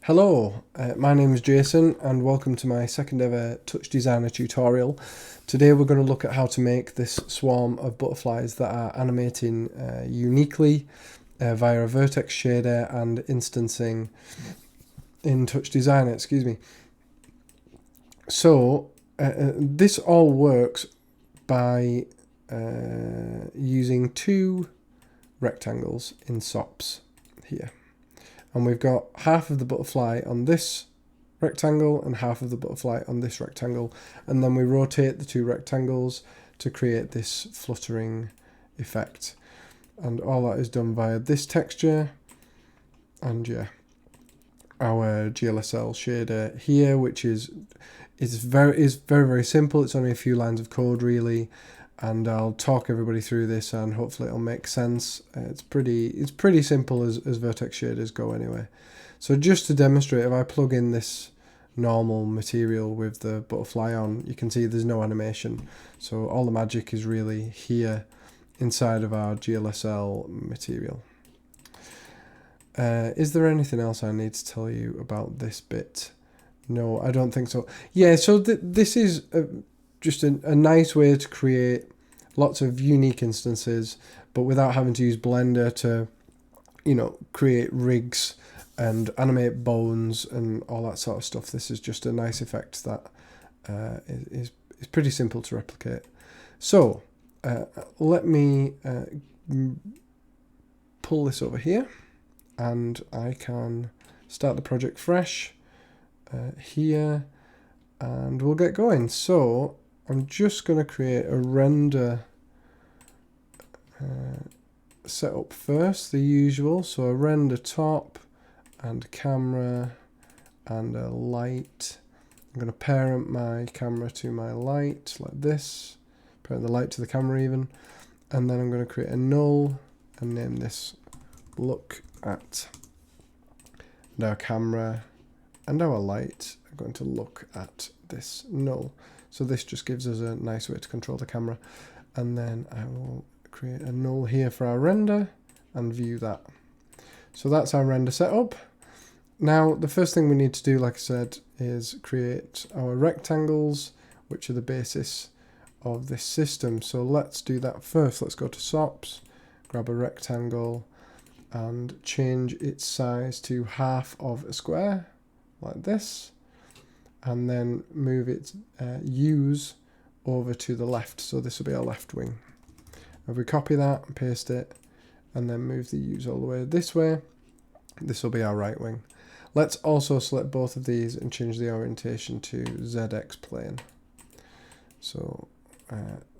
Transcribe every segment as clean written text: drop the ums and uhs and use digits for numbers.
Hello, my name is Jason and welcome to my second ever TouchDesigner tutorial. Today we're going to look at how to make this swarm of butterflies that are animating uniquely via a vertex shader and instancing in TouchDesigner, excuse me. So this all works by using two rectangles in SOPs here. And we've got half of the butterfly on this rectangle and half of the butterfly on this rectangle. And then we rotate the two rectangles to create this fluttering effect. And all that is done via this texture and yeah, our Glsl shader here, which is very simple. It's only a few lines of code really. And I'll talk everybody through this and hopefully it'll make sense. It's pretty simple as vertex shaders go anyway. So just to demonstrate, if I plug in this normal material with the butterfly on, you can see there's no animation. So all the magic is really here inside of our Glsl material. Is there anything else I need to tell you about this bit? No, I don't think so. Yeah, so this is just a nice way to create lots of unique instances, but without having to use Blender to, create rigs and animate bones and all that sort of stuff. This is just a nice effect that is pretty simple to replicate. So let me pull this over here and I can start the project fresh here and we'll get going. So I'm just going to create a render setup first, the usual. So a render top and camera and a light. I'm going to parent my camera to my light like this, parent the light to the camera even, and then I'm going to create a null and name this look at, and our camera and our light are going to look at this null. So this just gives us a nice way to control the camera. And then I will create a null here for our render and view that. So that's our render setup. Now, the first thing we need to do, like I said, is create our rectangles, which are the basis of this system. So let's do that first. Let's go to SOPs, grab a rectangle and change its size to half of a square, like this. And then move its U's over to the left. So this will be our left wing. If we copy that and paste it, and then move the U's all the way this way, this will be our right wing. Let's also select both of these and change the orientation to ZX plane. So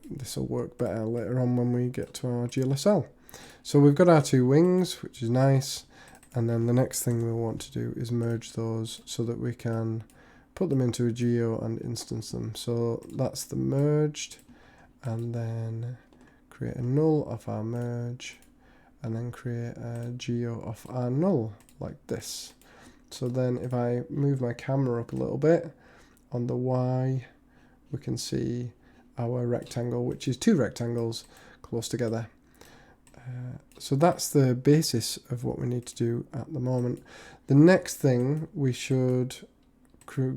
this will work better later on when we get to our Glsl. So we've got our two wings, which is nice. And then the next thing we'll want to do is merge those so that we can put them into a geo and instance them. So that's the merged, and then create a null of our merge, and then create a geo of our null like this. So then if I move my camera up a little bit, on the Y, we can see our rectangle, which is two rectangles close together. So that's the basis of what we need to do at the moment. The next thing, we should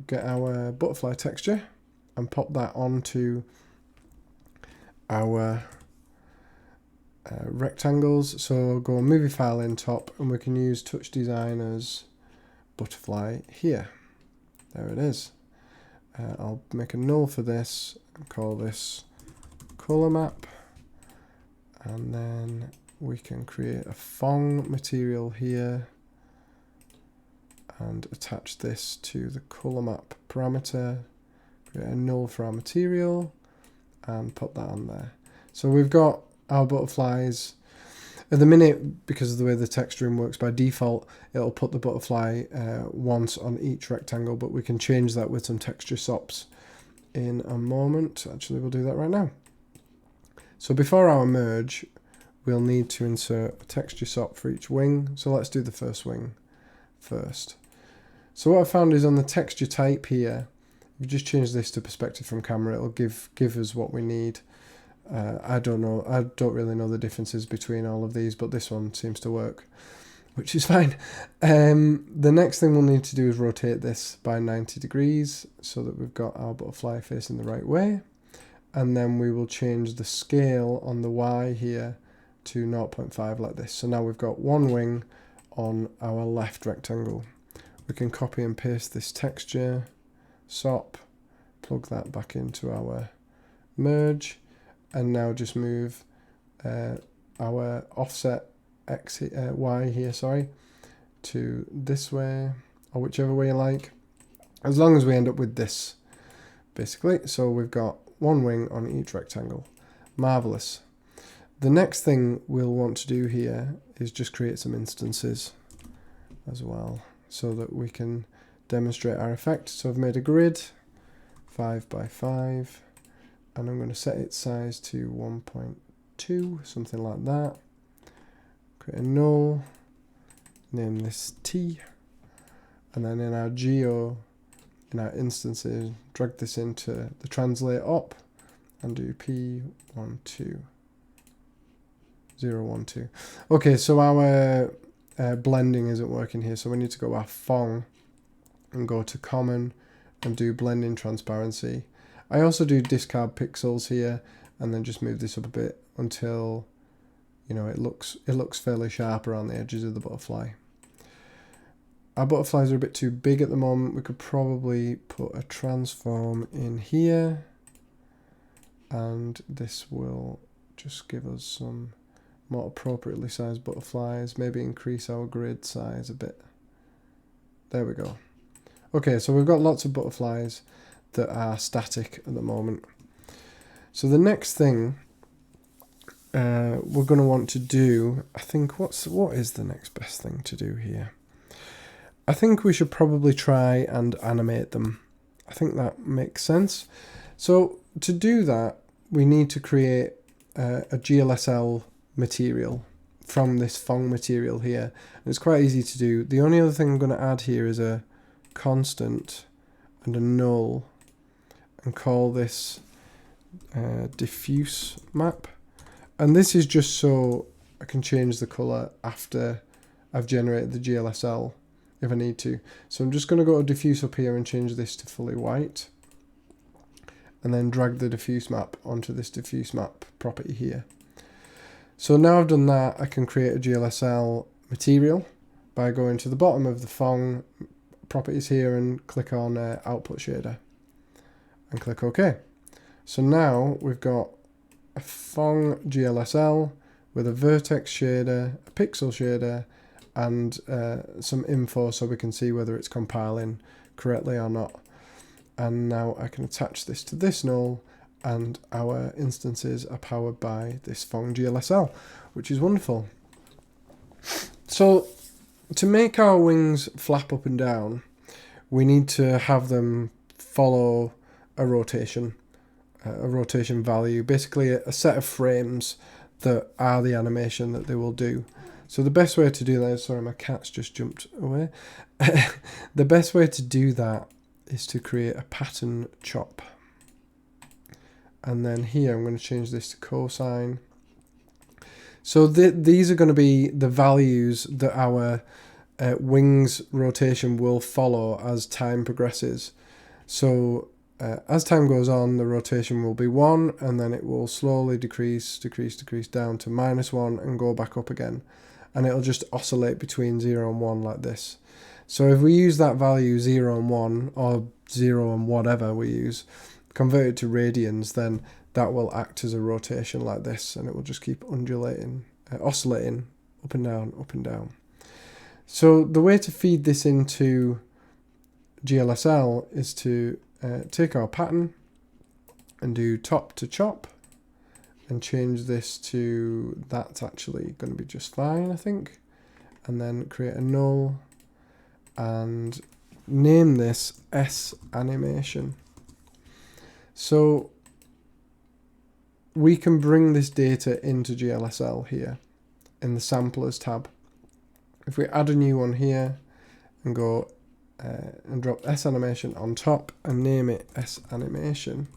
get our butterfly texture and pop that onto our rectangles. So go movie file in top and we can use TouchDesigner's butterfly here. There it is. I'll make a null for this and call this color map, and then we can create a Fong material here and attach this to the color map parameter, create a null for our material and put that on there. So we've got our butterflies. At the minute, because of the way the texturing works by default, it'll put the butterfly once on each rectangle, but we can change that with some texture SOPs in a moment. Actually, we'll do that right now. So before our merge, we'll need to insert a texture SOP for each wing. So let's do the first wing first. So what I found is on the texture type here, if you just change this to perspective from camera, it'll give us what we need. I don't really know the differences between all of these, but this one seems to work. which is fine. The next thing we'll need to do is rotate this by 90 degrees so that we've got our butterfly facing the right way. And then we will change the scale on the Y here to 0.5 like this. So now we've got one wing on our left rectangle. We can copy and paste this texture, SOP, plug that back into our merge, and now just move our offset X, Y here, sorry, to this way, or whichever way you like, as long as we end up with this, basically. So we've got one wing on each rectangle. Marvelous. The next thing we'll want to do here is just create some instances as well, so that we can demonstrate our effect. So I've made a grid, 5 by 5, and I'm going to set its size to 1.2, something like that. Create a null, name this T, and then in our geo, in our instances, drag this into the translate op and do P12, 012. Okay, so our blending isn't working here, so we need to go our Fong and go to common and do blending transparency. I also do discard pixels here and then just move this up a bit until, you know, it looks fairly sharp around the edges of the butterfly. Our butterflies are a bit too big at the moment. We could probably put a transform in here, and this will just give us some more appropriately sized butterflies. Maybe increase our grid size a bit. There we go. Okay, so we've got lots of butterflies that are static at the moment. So the next thing we're going to want to do, I think, what is the next best thing to do here? I think we should probably try and animate them. I think that makes sense. So to do that, we need to create a Glsl material from this Fong material here. And it's quite easy to do. The only other thing I'm going to add here is a constant and a null, and call this diffuse map. And this is just so I can change the color after I've generated the GLSL if I need to. So I'm just going to go to diffuse up here and change this to fully white, and then drag the diffuse map onto this diffuse map property here. So now I've done that, I can create a GLSL material by going to the bottom of the Fong properties here and click on output shader and click OK. So now we've got a Fong GLSL with a vertex shader, a pixel shader, and some info so we can see whether it's compiling correctly or not. And now I can attach this to this null, and our instances are powered by this Fong GLSL, which is wonderful. So to make our wings flap up and down, we need to have them follow a rotation value, basically a set of frames that are the animation that they will do. So the best way to do that, sorry, my cat's just jumped away. The best way to do that is to create a pattern chop. And then here I'm going to change this to cosine. So these are going to be the values that our wings rotation will follow as time progresses. So as time goes on, the rotation will be 1, and then it will slowly decrease down to -1 and go back up again. And it'll just oscillate between 0 and 1 like this. So if we use that value 0 and 1, or 0 and whatever we use, convert it to radians, then that will act as a rotation like this, and it will just keep undulating, oscillating up and down, up and down. So the way to feed this into GLSL is to take our pattern and do top to chop and change this to, that's actually going to be just fine, I think. And then create a null and name this S animation. So we can bring this data into GLSL here in the samplers tab. If we add a new one here and go and drop S animation on top and name it S animation,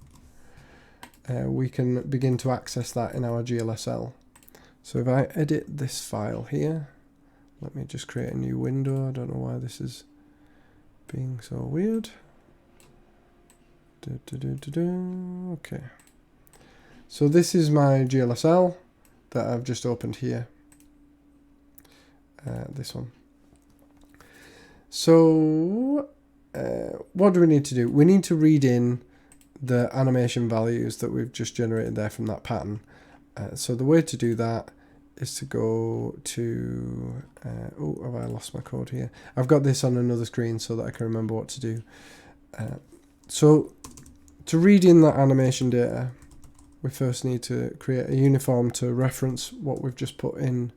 we can begin to access that in our GLSL. So if I edit this file here, Let me just create a new window. I don't know why this is being so weird. Okay. So this is my GLSL that I've just opened here. This one. So what do we need to do? We need to read in the animation values that we've just generated there from that pattern. So the way to do that is to go to, oh, have I lost my code here? I've got this on another screen so that I can remember what to do. So to read in that animation data, we first need to create a uniform to reference what we've just put in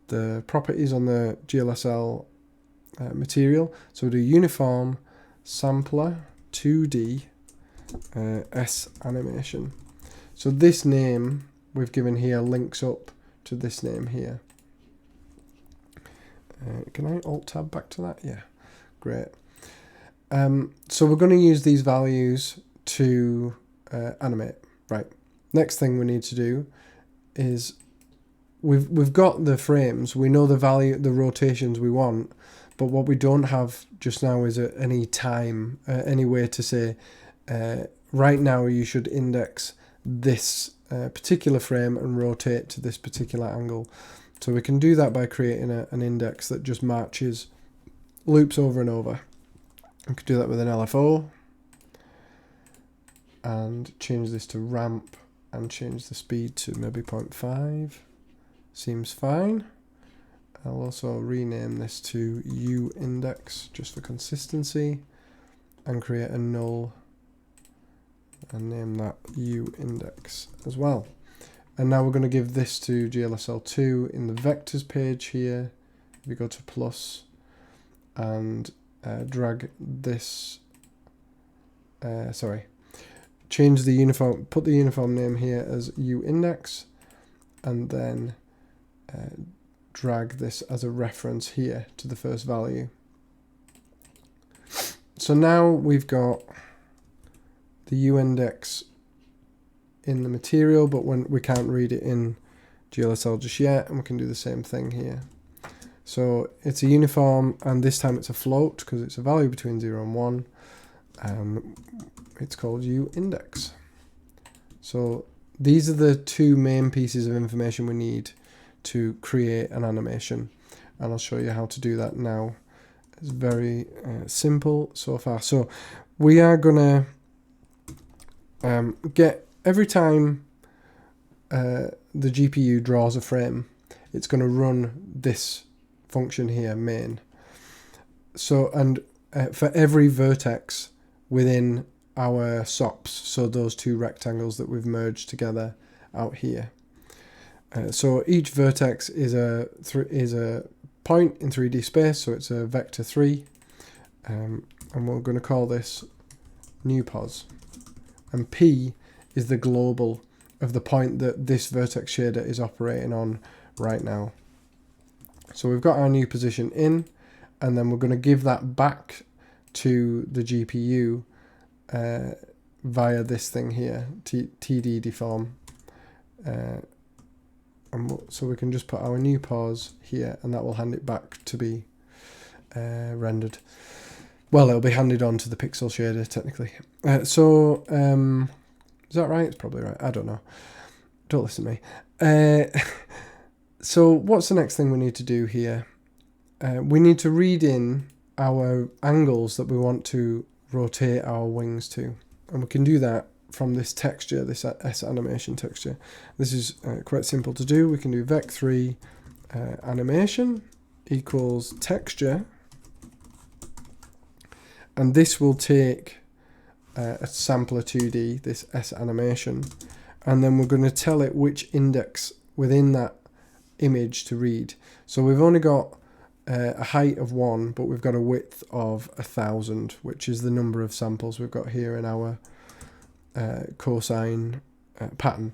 the properties on the GLSL material. So we do uniform sampler 2D S animation. So this name we've given here links up to this name here. Can I alt tab back to that? Yeah, great. So we're going to use these values to animate. Right. Next thing we need to do is we've got the frames. We know the value, the rotations we want, but what we don't have just now is any time, any way to say right now you should index this particular frame and rotate to this particular angle. So we can do that by creating an index that just marches, loops over and over. We could do that with an LFO and change this to ramp and change the speed to maybe 0.5. Seems fine. I'll also rename this to uIndex just for consistency and create a null and name that uIndex as well. And now we're going to give this to GLSL2 in the vectors page here. If you go to plus and drag this, change the uniform, put the uniform name here as uIndex, and then drag this as a reference here to the first value. So now we've got the uIndex in the material, but when we can't read it in GLSL just yet, and we can do the same thing here. So it's a uniform, and this time it's a float because it's a value between 0 and 1. It's called uIndex. So these are the two main pieces of information we need to create an animation, and I'll show you how to do that now. It's very simple so far. So we are gonna get every time the GPU draws a frame, it's going to run this function here, main. So, and for every vertex within our SOPs, so those two rectangles that we've merged together out here. So each vertex is a point in 3D space, so it's a vector 3, and we're going to call this newPos. And P is the global of the point that this vertex shader is operating on right now. So we've got our new position in, and then we're going to give that back to the GPU via this thing here, TD deform. So we can just put our newPos here, and that will hand it back to be rendered. Well, it'll be handed on to the pixel shader technically. Is that right? It's probably right. I don't know. Don't listen to me. So what's the next thing we need to do here? We need to read in our angles that we want to rotate our wings to. And we can do that from this texture, this S animation texture. This is quite simple to do. We can do vec3 animation equals texture. And this will take a sampler 2D, this S animation, and then we're going to tell it which index within that image to read. So we've only got a height of 1, but we've got a width of 1,000, which is the number of samples we've got here in our cosine pattern.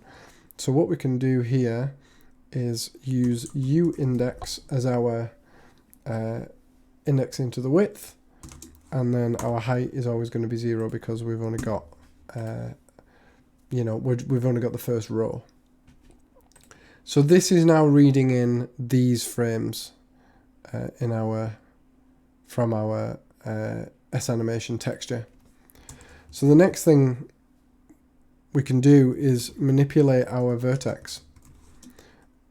So what we can do here is use uIndex as our index into the width, and then our height is always going to be 0 because we've only got, we've only got the first row. So this is now reading in these frames from our S-animation texture. So the next thing we can do is manipulate our vertex.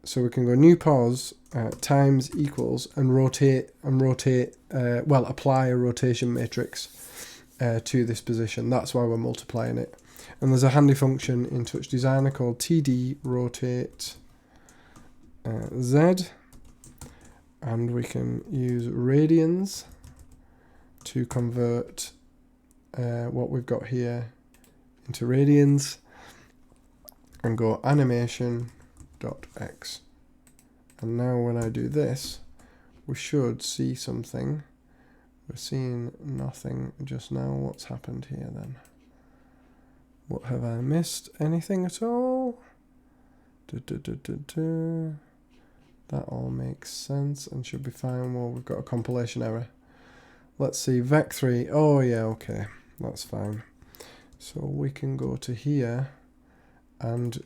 So we can go newPos times equals and apply a rotation matrix to this position. That's why we're multiplying it. And there's a handy function in TouchDesigner called TDRotateZ, and we can use radians to convert what we've got here into radians and go animation.x. And now when I do this, we should see something. We're seeing nothing just now. What's happened here then? What have I missed? Anything at all? That all makes sense and should be fine. Well, we've got a compilation error. Let's see, vec3. Oh yeah, okay, that's fine. So we can go to here, and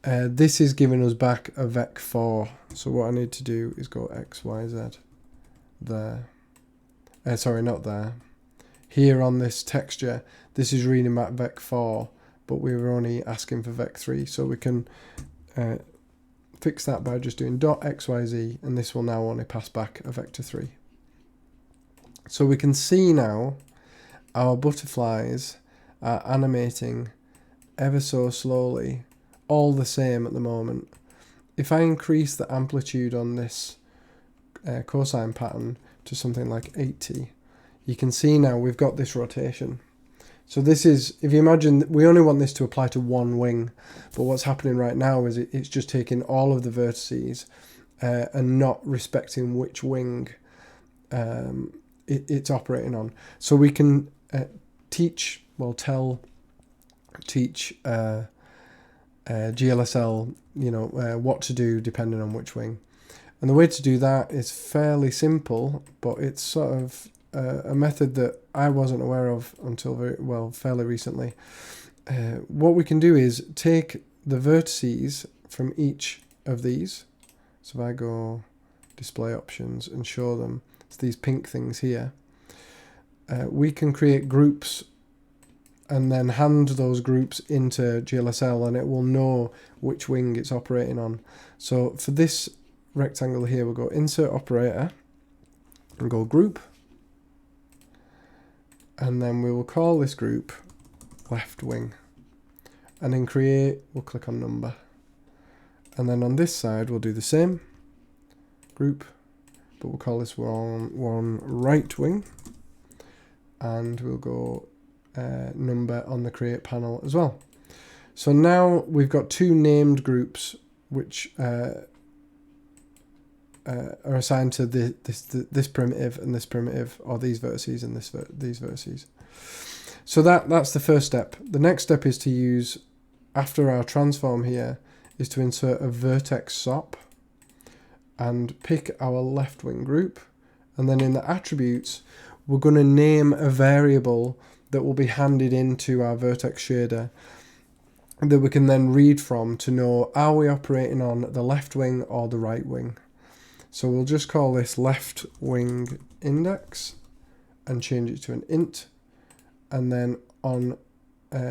this is giving us back a vec4. So what I need to do is go x, y, z there. Sorry, not there. Here on this texture, this is reading back vec4, but we were only asking for vec3. So we can fix that by just doing .xyz, and this will now only pass back a vector3. So we can see now our butterflies are animating ever so slowly, all the same at the moment. If I increase the amplitude on this cosine pattern to something like 80, you can see now we've got this rotation. So this is, if you imagine, we only want this to apply to one wing, but what's happening right now is it's just taking all of the vertices and not respecting which wing it's operating on. So we can teach GLSL, what to do depending on which wing. And the way to do that is fairly simple, but it's sort of a method that I wasn't aware of until fairly recently. What we can do is take the vertices from each of these. So if I go display options and show them, it's these pink things here. We can create groups and then hand those groups into GLSL, and it will know which wing it's operating on. So for this rectangle here, we'll go insert operator and go group, and then we will call this group left wing, and then create, we'll click on number, and then on this side we'll do the same group, but we'll call this one right wing, and we'll go number on the create panel as well. So now we've got two named groups which are assigned to this primitive and this primitive, or these vertices and these vertices. So that's the first step. The next step is to use, after our transform here, is to insert a Vertex Sop and pick our left wing group, and then in the attributes we're going to name a variable that will be handed into our vertex shader that we can then read from to know, are we operating on the left wing or the right wing. So we'll just call this left wing index and change it to an int, and then on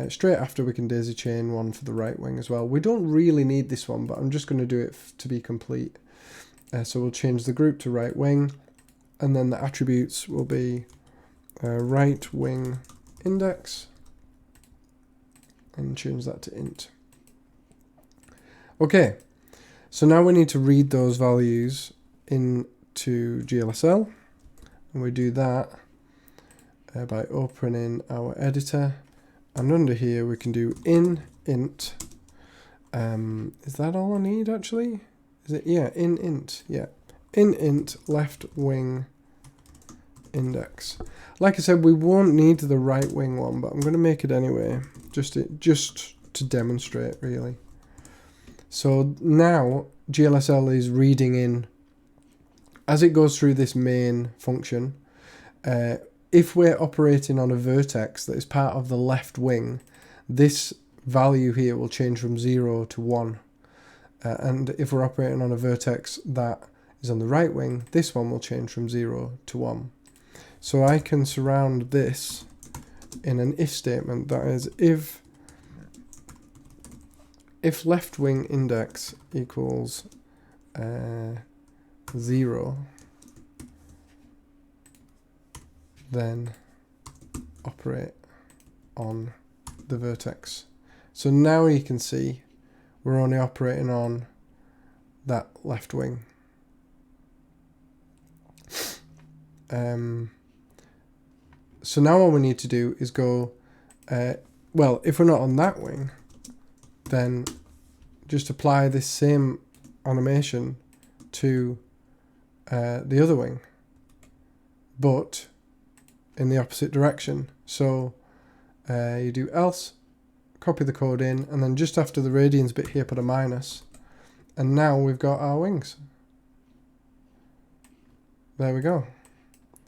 straight after we can daisy chain one for the right wing as well. We don't really need this one, but I'm just going to do it to be complete. So we'll change the group to right wing, and then the attributes will be right wing index, and change that to int. Okay, so now we need to read those values into GLSL, and we do that by opening our editor, and under here we can do in int. Is that all I need actually? Is it? Yeah, in int. Yeah, in int left wing index. Like I said, we won't need the right wing one, but I'm going to make it anyway, just to demonstrate really. So now GLSL is reading in, as it goes through this main function, if we're operating on a vertex that is part of the left wing, this value here will change from 0 to 1. And if we're operating on a vertex that is is on the right wing, this one will change from 0 to 1. So I can surround this in an if statement, that is, if left wing index equals 0, then operate on the vertex. So now you can see we're only operating on that left wing. So now all we need to do is go, well, if we're not on that wing, then just apply this same animation to the other wing, but in the opposite direction. So you do else, copy the code in, and then just after the radians bit here put a minus, and now we've got our wings. There we go.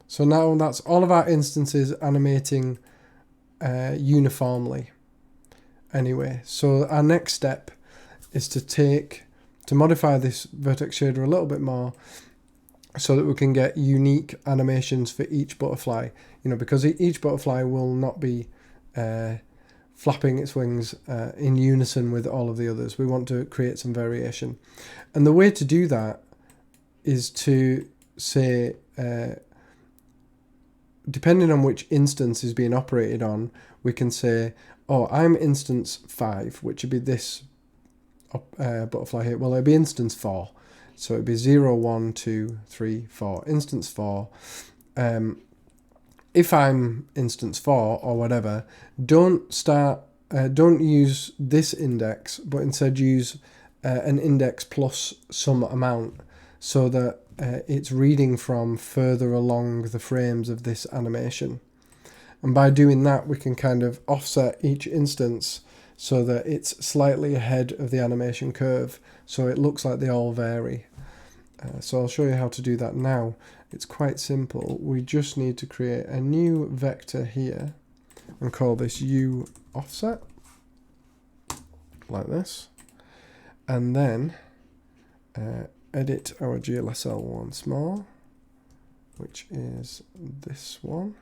So now that's all of our instances animating uniformly. Anyway, so our next step is to modify this vertex shader a little bit more so that we can get unique animations for each butterfly. You know, because each butterfly will not be flapping its wings in unison with all of the others. We want to create some variation. And the way to do that is to say, depending on which instance is being operated on, we can say, oh, I'm instance 5, which would be this butterfly here. Well, it'd be instance 4. So it'd be 0, 1, 2, 3, 4. Instance 4. If I'm instance 4 or whatever, don't use this index, but instead use an index plus some amount so that it's reading from further along the frames of this animation. And by doing that, we can kind of offset each instance so that it's slightly ahead of the animation curve, so it looks like they all vary. So I'll show you how to do that now. It's quite simple. We just need to create a new vector here and call this U offset, like this. And then edit our Glsl once more, which is this one,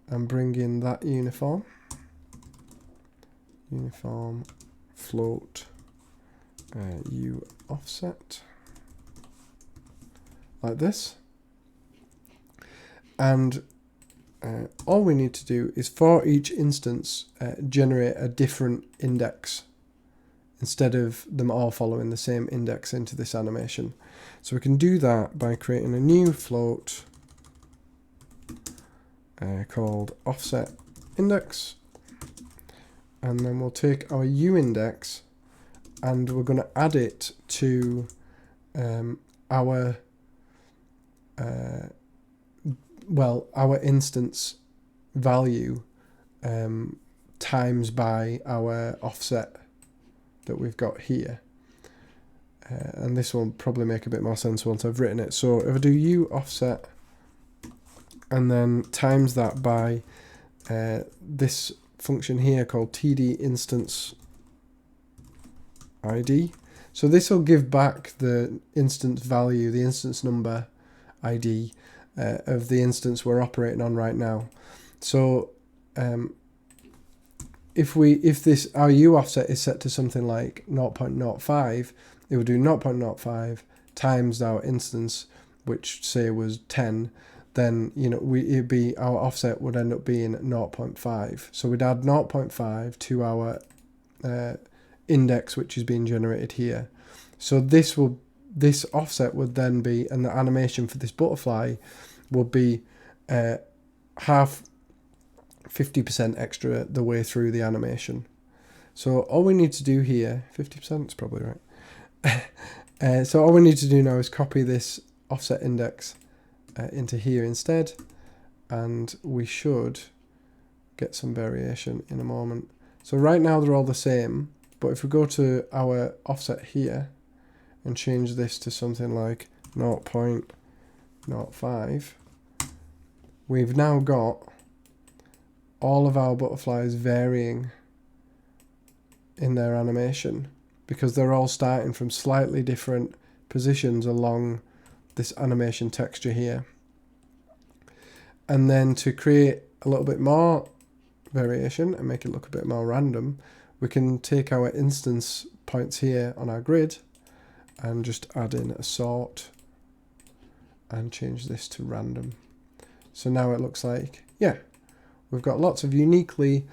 and bring in that uniform float U offset, like this. And all we need to do is for each instance generate a different index instead of them all following the same index into this animation. So we can do that by creating a new float called offset index, and then we'll take our U index and we're going to add it to our instance value times by our offset that we've got here. And this will probably make a bit more sense once I've written it. So if I do U offset and then times that by this function here called TD instance ID. So this will give back the instance value, the instance number ID of the instance we're operating on right now. So if our U offset is set to something like 0.05, it will do 0.05 times our instance, which say was 10. Then our offset would end up being 0.5. So we'd add 0.5 to our index, which is being generated here. So this offset would then be, and the animation for this butterfly would be half 50% extra the way through the animation. So all we need to do here, 50% is probably right. So all we need to do now is copy this offset index into here instead, and we should get some variation in a moment. So right now they're all the same, but if we go to our offset here and change this to something like 0.05, we've now got all of our butterflies varying in their animation because they're all starting from slightly different positions along this animation texture here. And then to create a little bit more variation and make it look a bit more random, we can take our instance points here on our grid and just add in a sort and change this to random. So now it looks like, yeah, we've got lots of uniquely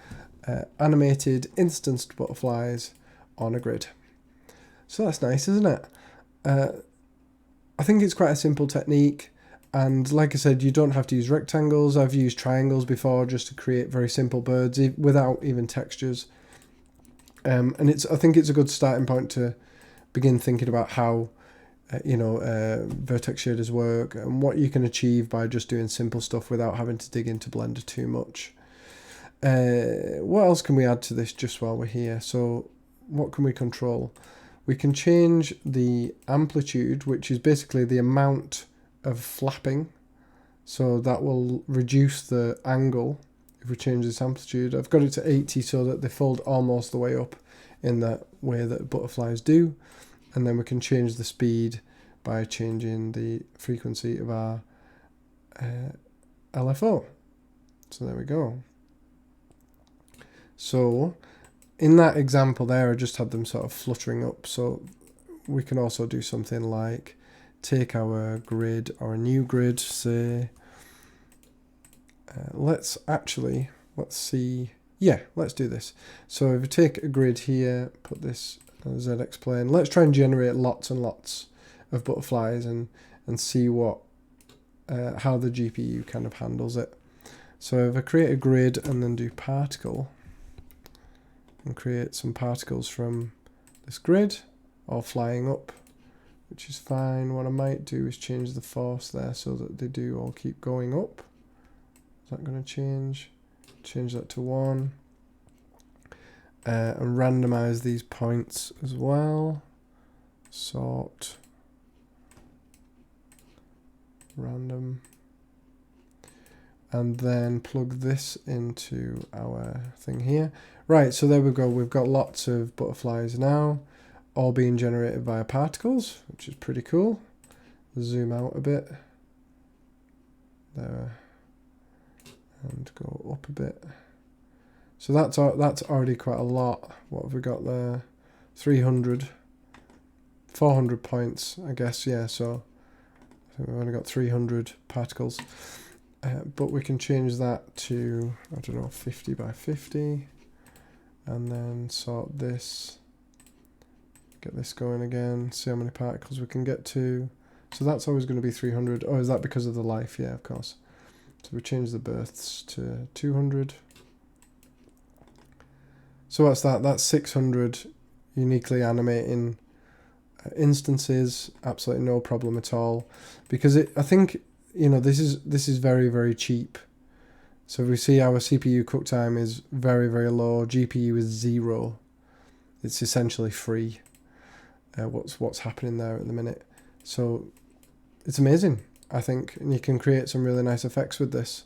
animated instanced butterflies on a grid. So that's nice, isn't it? I think it's quite a simple technique. And like I said, you don't have to use rectangles. I've used triangles before just to create very simple birds without even textures. And I think it's a good starting point to begin thinking about how vertex shaders work and what you can achieve by just doing simple stuff without having to dig into Blender too much. What else can we add to this just while we're here? So what can we control? We can change the amplitude, which is basically the amount of flapping, so that will reduce the angle if we change this amplitude. I've got it to 80 so that they fold almost the way up in that way that butterflies do, and then we can change the speed by changing the frequency of our LFO. So there we go. So in that example there, I just had them sort of fluttering up, so we can also do something like take our grid or a new grid, say, let's see, yeah, let's do this. So if we take a grid here, put this on the ZX plane, let's try and generate lots and lots of butterflies and see what how the GPU kind of handles it. So if I create a grid and then do particle and create some particles from this grid, all flying up, which is fine. What I might do is change the force there so that they do all keep going up. Is that going to change? Change that to 1. And randomize these points as well. Sort. Random. And then plug this into our thing here. Right, so there we go. We've got lots of butterflies now, all being generated via particles, which is pretty cool. Zoom out a bit. There. And go up a bit. So that's already quite a lot. What have we got there? 300. 400 points, I guess, yeah, so I think we've only got 300 particles. But we can change that to, I don't know, 50 by 50. And then sort this. Get this going again, see how many particles we can get to. So that's always going to be 300. Oh, is that because of the life? Yeah, of course. So we change the births to 200. So what's that? That's 600 uniquely animating instances. Absolutely no problem at all. Because I think, this is very, very cheap. So we see our CPU cook time is very, very low. GPU is 0. It's essentially free. What's happening there at the minute. So it's amazing, I think, and you can create some really nice effects with this.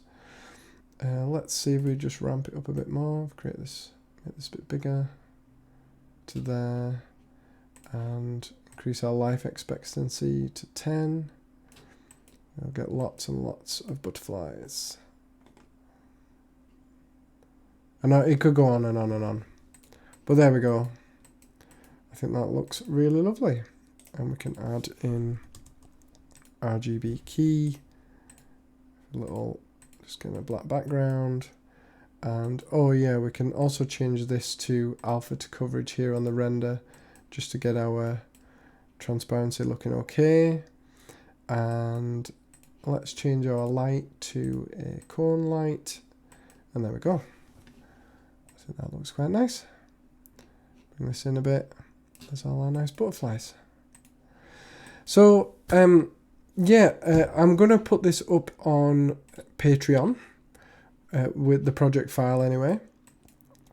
Let's see if we just ramp it up a bit more. Create this, make this a bit bigger to there, and increase our life expectancy to 10. We'll get lots and lots of butterflies. And it could go on and on and on. But there we go. I think that looks really lovely. And we can add in RGB key, just get a black background. And oh yeah, we can also change this to alpha to coverage here on the render, just to get our transparency looking okay. And let's change our light to a cone light. And there we go. I think that looks quite nice. Bring this in a bit. There's all our nice butterflies. So yeah, I'm going to put this up on Patreon with the project file anyway.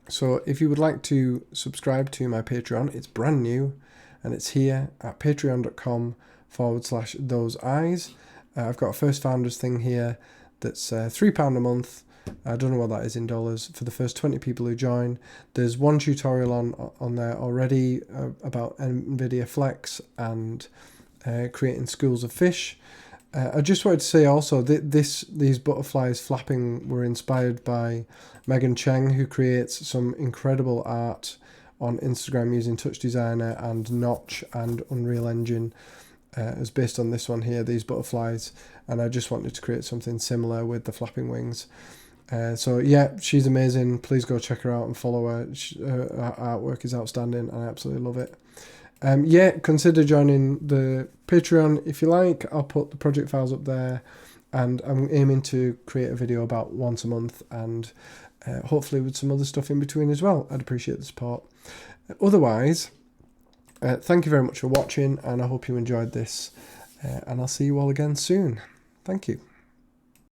So if you would like to subscribe to my Patreon, it's brand new and it's here at patreon.com/thoseeyes. I've got a first founders thing here that's £3 a month. I don't know what that is in dollars for the first 20 people who join. There's one tutorial on there already about NVIDIA Flex and creating schools of fish. I just wanted to say also that these butterflies flapping were inspired by Megan Cheng, who creates some incredible art on Instagram using TouchDesigner and Notch and Unreal Engine. Is based on this one here, these butterflies, and I just wanted to create something similar with the flapping wings. So yeah, she's amazing. Please go check her out and follow her. Her artwork is outstanding and I absolutely love it. Yeah, consider joining the Patreon if you like. I'll put the project files up there, and I'm aiming to create a video about once a month, and hopefully with some other stuff in between as well. I'd appreciate the support. Otherwise, thank you very much for watching, and I hope you enjoyed this, and I'll see you all again soon. Thank you.